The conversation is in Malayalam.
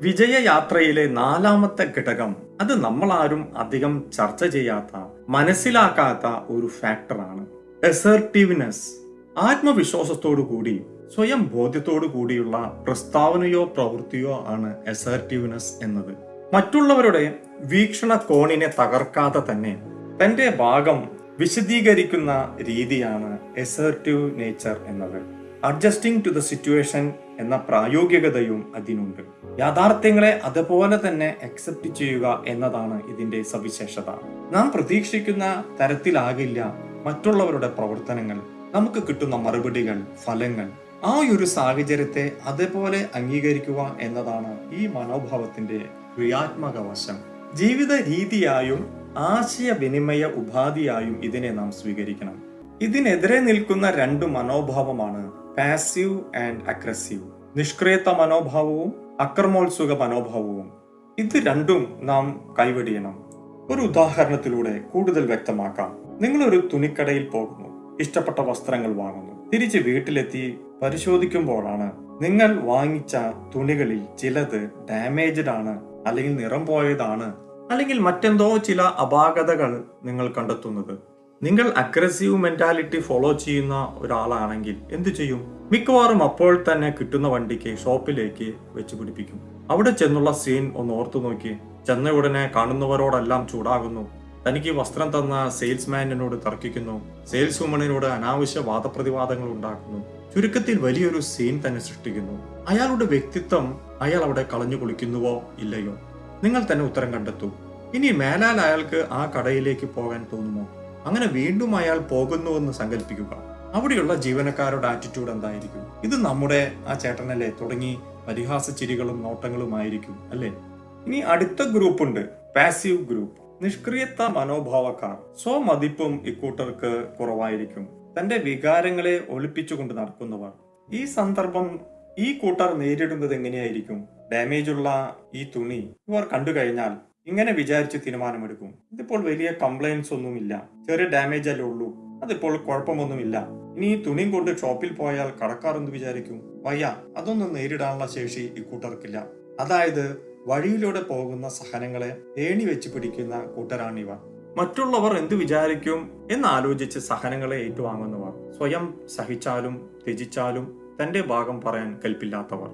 വിജയയാത്രയിലെ നാലാമത്തെ ഘടകം അത് നമ്മളാരും അധികം ചർച്ച ചെയ്യാത്ത മനസ്സിലാക്കാത്ത ഒരു ഫാക്ടറാണ് അസർട്ടീവ്നെസ്. ആത്മവിശ്വാസത്തോടു കൂടി സ്വയം ബോധ്യത്തോടു കൂടിയുള്ള പ്രസ്താവനയോ പ്രവൃത്തിയോ ആണ് അസർട്ടീവ്നെസ് എന്നത്. മറ്റുള്ളവരുടെ വീക്ഷണകോണിനെ തകർക്കാതെ തന്നെ തന്റെ ഭാഗം വിശദീകരിക്കുന്ന രീതിയാണ് അസർട്ടീവ് നേച്ചർ എന്നത്. അഡ്ജസ്റ്റിംഗ് ടു ദ സിറ്റുവേഷൻ എന്ന പ്രായോഗികതയും അതിനുണ്ട്. യാഥാർത്ഥ്യങ്ങളെ അതുപോലെ തന്നെ അക്സെപ്റ്റ് ചെയ്യുക എന്നതാണ് ഇതിന്റെ സവിശേഷത. നാം പ്രതീക്ഷിക്കുന്ന തരത്തിലാകില്ല മറ്റുള്ളവരുടെ പ്രവർത്തനങ്ങൾ, നമുക്ക് കിട്ടുന്ന മറുപടികൾ, ഫലങ്ങൾ. ആ ഒരു സാഹചര്യത്തെ അതേപോലെ അംഗീകരിക്കുക എന്നതാണ് ഈ മനോഭാവത്തിന്റെ ക്രിയാത്മക വശം. ജീവിത രീതിയായും ആശയവിനിമയ ഉപാധിയായും ഇതിനെ നാം സ്വീകരിക്കണം. ഇതിനെതിരെ നിൽക്കുന്ന രണ്ട് മനോഭാവമാണ് പാസീവ് ആൻഡ് അഗ്രസീവ്. നിഷ്ക്രിയത്വ മനോഭാവവും അക്രമോത്സുക മനോഭാവവും. ഇത് രണ്ടും നാം കൈവെടിയണം. ഒരു ഉദാഹരണത്തിലൂടെ കൂടുതൽ വ്യക്തമാക്കാം. നിങ്ങളൊരു തുണിക്കടയിൽ പോകുന്നു, ഇഷ്ടപ്പെട്ട വസ്ത്രങ്ങൾ വാങ്ങുന്നു. തിരിച്ച് വീട്ടിലെത്തി പരിശോധിക്കുമ്പോഴാണ് നിങ്ങൾ വാങ്ങിച്ച തുണികളിൽ ചിലത് ഡാമേജ്ഡ് ആണ്, അല്ലെങ്കിൽ നിറം പോയതാണ്, അല്ലെങ്കിൽ മറ്റെന്തോ ചില അപാകതകൾ നിങ്ങൾ കണ്ടെത്തുന്നത്. നിങ്ങൾ അഗ്രസീവ് മെന്റാലിറ്റി ഫോളോ ചെയ്യുന്ന ഒരാളാണെങ്കിൽ എന്തു ചെയ്യും? മിക്കവാറും അപ്പോൾ തന്നെ കിട്ടുന്ന വണ്ടിക്ക് ഷോപ്പിലേക്ക് വെച്ച് പിടിപ്പിക്കും. അവിടെ ചെന്നുള്ള സീൻ ഒന്ന് ഓർത്തു നോക്കി. ചെന്ന ഉടനെ കാണുന്നവരോടെല്ലാം ചൂടാകുന്നു. തനിക്ക് വസ്ത്രം തന്ന സെയിൽസ്മാനിനോട് തർക്കിക്കുന്നു. സെയിൽസ് വുമണിനോട് അനാവശ്യ വാദപ്രതിവാദങ്ങൾ ഉണ്ടാക്കുന്നു. ചുരുക്കത്തിൽ വലിയൊരു സീൻ തന്നെ സൃഷ്ടിക്കുന്നു. അയാളുടെ വ്യക്തിത്വം അയാൾ അവിടെ കളഞ്ഞു കുളിക്കുന്നുവോ ഇല്ലയോ? നിങ്ങൾ തന്നെ ഉത്തരം കണ്ടെത്തൂ. ഇനി മേലാൽ അയാൾക്ക് ആ കടയിലേക്ക് പോകാൻ തോന്നുമോ? അങ്ങനെ വീണ്ടും അയാൾ പോകുന്നുവെന്ന് സങ്കല്പിക്കുക. അവിടെയുള്ള ജീവനക്കാരുടെ ആറ്റിറ്റ്യൂഡ് എന്തായിരിക്കും? ഇത് നമ്മുടെ ആ ചേട്ടനല്ലേ തുടങ്ങി പരിഹാസ ചിരികളും നോട്ടങ്ങളുമായിരിക്കും അല്ലേ? ഇനി അടുത്ത ഗ്രൂപ്പ് ഉണ്ട്, പാസീവ് ഗ്രൂപ്പ്. നിഷ്ക്രിയത്വ മനോഭാവക്കാർ. സ്വമതിപ്പും ഇക്കൂട്ടർക്ക് കുറവായിരിക്കും. തന്റെ വികാരങ്ങളെ ഒളിപ്പിച്ചുകൊണ്ട് നടക്കുന്നവർ. ഈ സന്ദർഭം ഈ കൂട്ടർ നേരിടുന്നത് എങ്ങനെയായിരിക്കും? ഡാമേജ് ഉള്ള ഈ തുണി ഇവർ കണ്ടു കഴിഞ്ഞാൽ ഇങ്ങനെ വിചാരിച്ച് തീരുമാനമെടുക്കും. ഇതിപ്പോൾ വലിയ കംപ്ലൈൻസ് ഒന്നുമില്ല, ചെറിയ ഡാമേജ് അല്ലേ ഉള്ളൂ, അതിപ്പോൾ കുഴപ്പമൊന്നുമില്ല. ഇനി ഈ തുണിയും കൊണ്ട് ഷോപ്പിൽ പോയാൽ കടക്കാർ എന്ത് വിചാരിക്കും? വയ്യ, അതൊന്നും നേരിടാനുള്ള ശേഷി ഇക്കൂട്ടർക്കില്ല. അതായത് വഴിയിലൂടെ പോകുന്ന സഹനങ്ങളെ ഏണി വെച്ച് പിടിക്കുന്ന കൂട്ടരാണിവർ. മറ്റുള്ളവർ എന്ത് വിചാരിക്കും എന്നാലോചിച്ച് സഹനങ്ങളെ ഏറ്റുവാങ്ങുന്നവർ. സ്വയം സഹിച്ചാലും ത്യജിച്ചാലും തന്റെ ഭാഗം പറയാൻ കൽപ്പില്ലാത്തവർ.